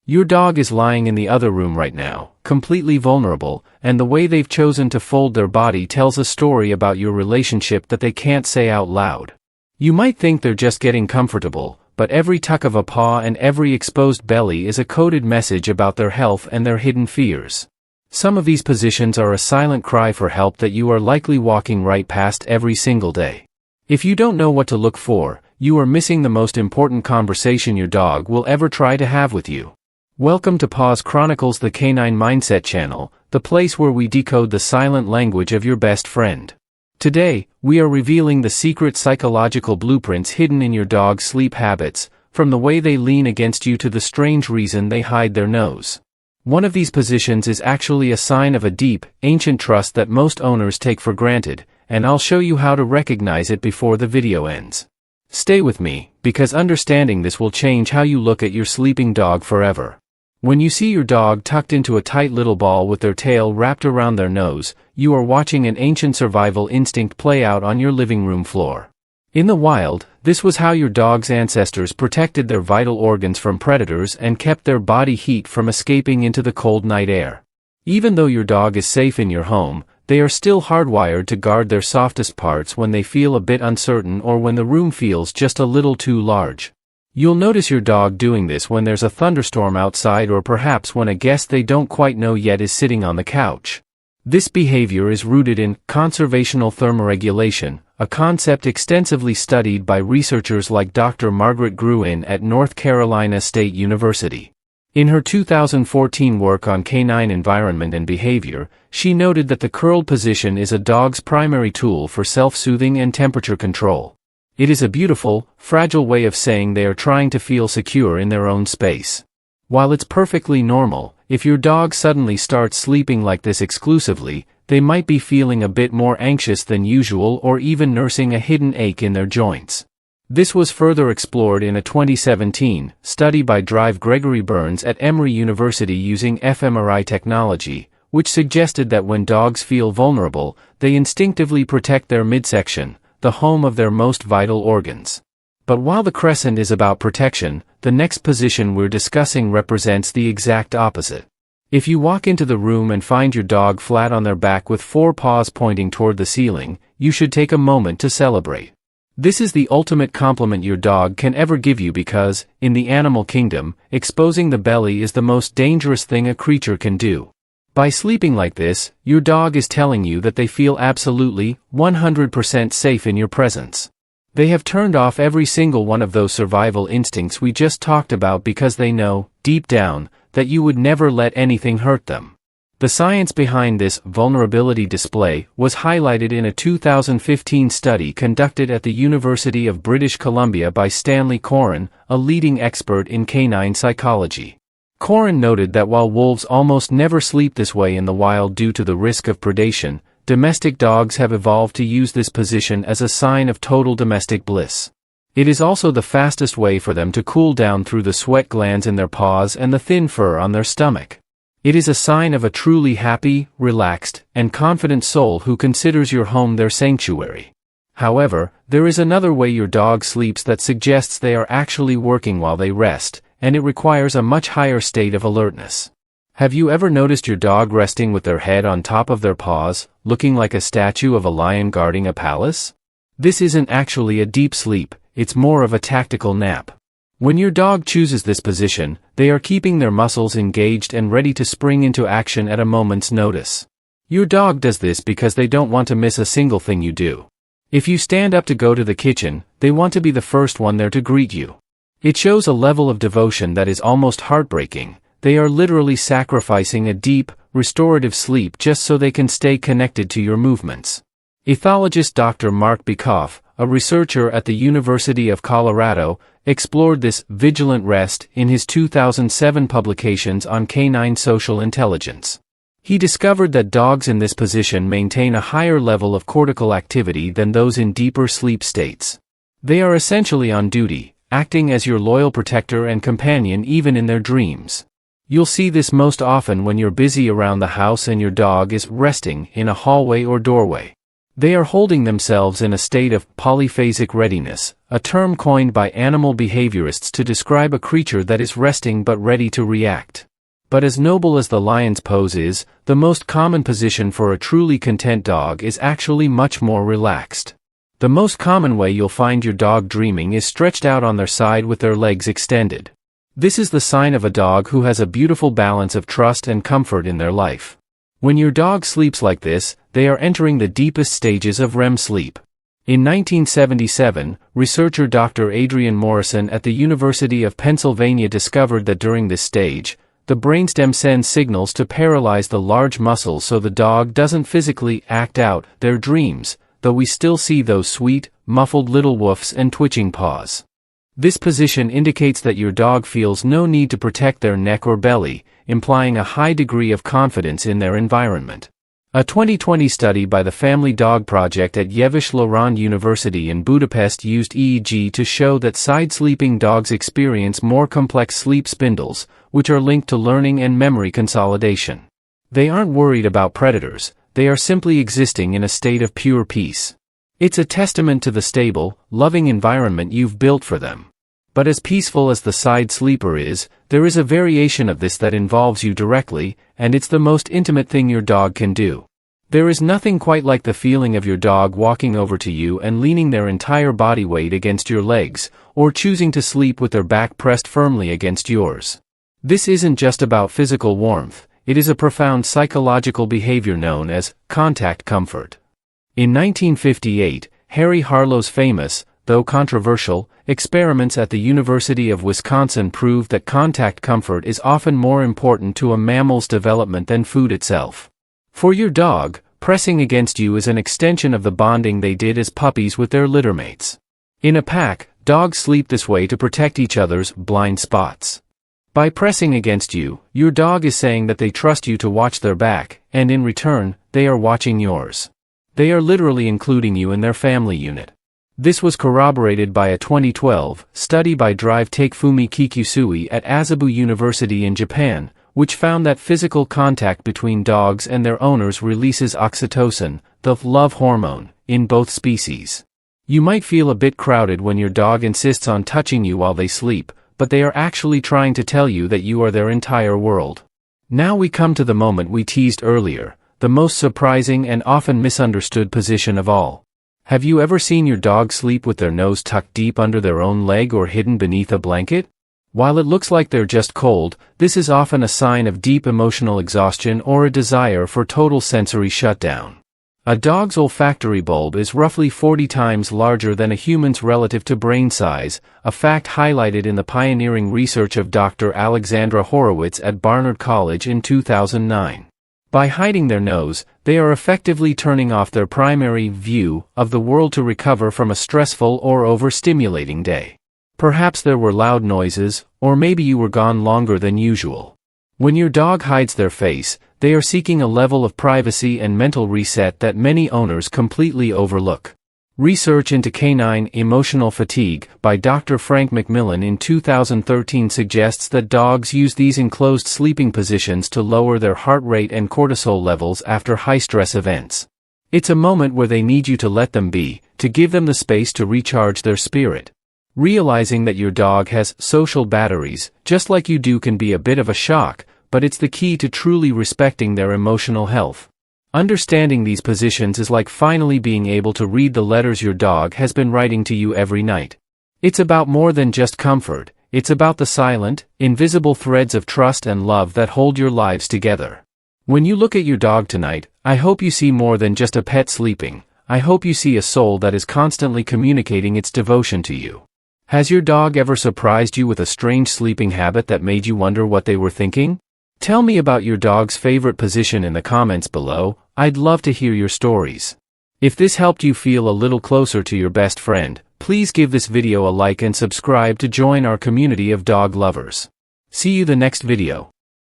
Your dog is lying in the other room right now, completely vulnerable, and the way they've chosen to fold their body tells a story about your relationship that they can't say out loud. You might think they're just getting comfortable, but every tuck of a paw and every exposed belly is a coded message about their health and their hidden fears. Some of these positions are a silent cry for help that you are likely walking right past every single day. If you don't know what to look for, you are missing the most important conversation your dog will ever try to have with you. Welcome to Paws Chronicles, the Canine Mindset channel, the place where we decode the silent language of your best friend. Today, we are revealing the secret psychological blueprints hidden in your dog's sleep habits, from the way they lean against you to the strange reason they hide their nose. One of these positions is actually a sign of a deep, ancient trust that most owners take for granted, and I'll show you how to recognize it before the video ends. Stay with me, because understanding this will change how you look at your sleeping dog forever. When you see your dog tucked into a tight little ball with their tail wrapped around their nose, you are watching an ancient survival instinct play out on your living room floor. In the wild, this was how your dog's ancestors protected their vital organs from predators and kept their body heat from escaping into the cold night air. Even though your dog is safe in your home, they are still hardwired to guard their softest parts when they feel a bit uncertain or when the room feels just a little too large. You'll notice your dog doing this when there's a thunderstorm outside or perhaps when a guest they don't quite know yet is sitting on the couch. This behavior is rooted in conservational thermoregulation, a concept extensively studied by researchers like Dr. Margaret Gruen at North Carolina State University. In her 2014 work on canine environment and behavior, she noted that the curled position is a dog's primary tool for self-soothing and temperature control. It is a beautiful, fragile way of saying they are trying to feel secure in their own space. While it's perfectly normal, if your dog suddenly starts sleeping like this exclusively, they might be feeling a bit more anxious than usual or even nursing a hidden ache in their joints. This was further explored in a 2017 study by Gregory Burns at Emory University using fMRI technology, which suggested that when dogs feel vulnerable, they instinctively protect their midsection, the home of their most vital organs. But while the crescent is about protection, the next position we're discussing represents the exact opposite. If you walk into the room and find your dog flat on their back with four paws pointing toward the ceiling, you should take a moment to celebrate. This is the ultimate compliment your dog can ever give you because, in the animal kingdom, exposing the belly is the most dangerous thing a creature can do. By sleeping like this, your dog is telling you that they feel absolutely, 100% safe in your presence. They have turned off every single one of those survival instincts we just talked about because they know, deep down, that you would never let anything hurt them. The science behind this vulnerability display was highlighted in a 2015 study conducted at the University of British Columbia by Stanley Coren, a leading expert in canine psychology. Coren noted that while wolves almost never sleep this way in the wild due to the risk of predation, domestic dogs have evolved to use this position as a sign of total domestic bliss. It is also the fastest way for them to cool down through the sweat glands in their paws and the thin fur on their stomach. It is a sign of a truly happy, relaxed, and confident soul who considers your home their sanctuary. However, there is another way your dog sleeps that suggests they are actually working while they rest, and it requires a much higher state of alertness. Have you ever noticed your dog resting with their head on top of their paws, looking like a statue of a lion guarding a palace? This isn't actually a deep sleep, it's more of a tactical nap. When your dog chooses this position, they are keeping their muscles engaged and ready to spring into action at a moment's notice. Your dog does this because they don't want to miss a single thing you do. If you stand up to go to the kitchen, they want to be the first one there to greet you. It shows a level of devotion that is almost heartbreaking. They are literally sacrificing a deep, restorative sleep just so they can stay connected to your movements. Ethologist Dr. Mark Bikoff, a researcher at the University of Colorado, explored this vigilant rest in his 2007 publications on canine social intelligence. He discovered that dogs in this position maintain a higher level of cortical activity than those in deeper sleep states. They are essentially on duty, acting as your loyal protector and companion even in their dreams. You'll see this most often when you're busy around the house and your dog is resting in a hallway or doorway. They are holding themselves in a state of polyphasic readiness, a term coined by animal behaviorists to describe a creature that is resting but ready to react. But as noble as the lion's pose is, the most common position for a truly content dog is actually much more relaxed. The most common way you'll find your dog dreaming is stretched out on their side with their legs extended. This is the sign of a dog who has a beautiful balance of trust and comfort in their life. When your dog sleeps like this, they are entering the deepest stages of REM sleep. In 1977, researcher Dr. Adrian Morrison at the University of Pennsylvania discovered that during this stage, the brainstem sends signals to paralyze the large muscles so the dog doesn't physically act out their dreams, though we still see those sweet, muffled little woofs and twitching paws. This position indicates that your dog feels no need to protect their neck or belly, implying a high degree of confidence in their environment. A 2020 study by the Family Dog Project at Yevis-Lorand University in Budapest used EEG to show that side-sleeping dogs experience more complex sleep spindles, which are linked to learning and memory consolidation. They aren't worried about predators, they are simply existing in a state of pure peace. It's a testament to the stable, loving environment you've built for them. But as peaceful as the side sleeper is, there is a variation of this that involves you directly, and it's the most intimate thing your dog can do. There is nothing quite like the feeling of your dog walking over to you and leaning their entire body weight against your legs, or choosing to sleep with their back pressed firmly against yours. This isn't just about physical warmth, it is a profound psychological behavior known as contact comfort. In 1958, Harry Harlow's famous, though controversial, experiments at the University of Wisconsin proved that contact comfort is often more important to a mammal's development than food itself. For your dog, pressing against you is an extension of the bonding they did as puppies with their littermates. In a pack, dogs sleep this way to protect each other's blind spots. By pressing against you, your dog is saying that they trust you to watch their back, and in return, they are watching yours. They are literally including you in their family unit. This was corroborated by a 2012 study by Drive Takefumi Kikusui at Azabu University in Japan, which found that physical contact between dogs and their owners releases oxytocin, the love hormone, in both species. You might feel a bit crowded when your dog insists on touching you while they sleep, but they are actually trying to tell you that you are their entire world. Now we come to the moment we teased earlier, the most surprising and often misunderstood position of all. Have you ever seen your dog sleep with their nose tucked deep under their own leg or hidden beneath a blanket? While it looks like they're just cold, this is often a sign of deep emotional exhaustion or a desire for total sensory shutdown. A dog's olfactory bulb is roughly 40 times larger than a human's relative to brain size, a fact highlighted in the pioneering research of Dr. Alexandra Horowitz at Barnard College in 2009. By hiding their nose, they are effectively turning off their primary view of the world to recover from a stressful or overstimulating day. Perhaps there were loud noises, or maybe you were gone longer than usual. When your dog hides their face, they are seeking a level of privacy and mental reset that many owners completely overlook. Research into canine emotional fatigue by Dr. Frank McMillan in 2013 suggests that dogs use these enclosed sleeping positions to lower their heart rate and cortisol levels after high-stress events. It's a moment where they need you to let them be, to give them the space to recharge their spirit. Realizing that your dog has social batteries, just like you do, can be a bit of a shock, but it's the key to truly respecting their emotional health. Understanding these positions is like finally being able to read the letters your dog has been writing to you every night. It's about more than just comfort, it's about the silent, invisible threads of trust and love that hold your lives together. When you look at your dog tonight, I hope you see more than just a pet sleeping. I hope you see a soul that is constantly communicating its devotion to you. Has your dog ever surprised you with a strange sleeping habit that made you wonder what they were thinking? Tell me about your dog's favorite position in the comments below. I'd love to hear your stories. If this helped you feel a little closer to your best friend, please give this video a like and subscribe to join our community of dog lovers. See you the next video.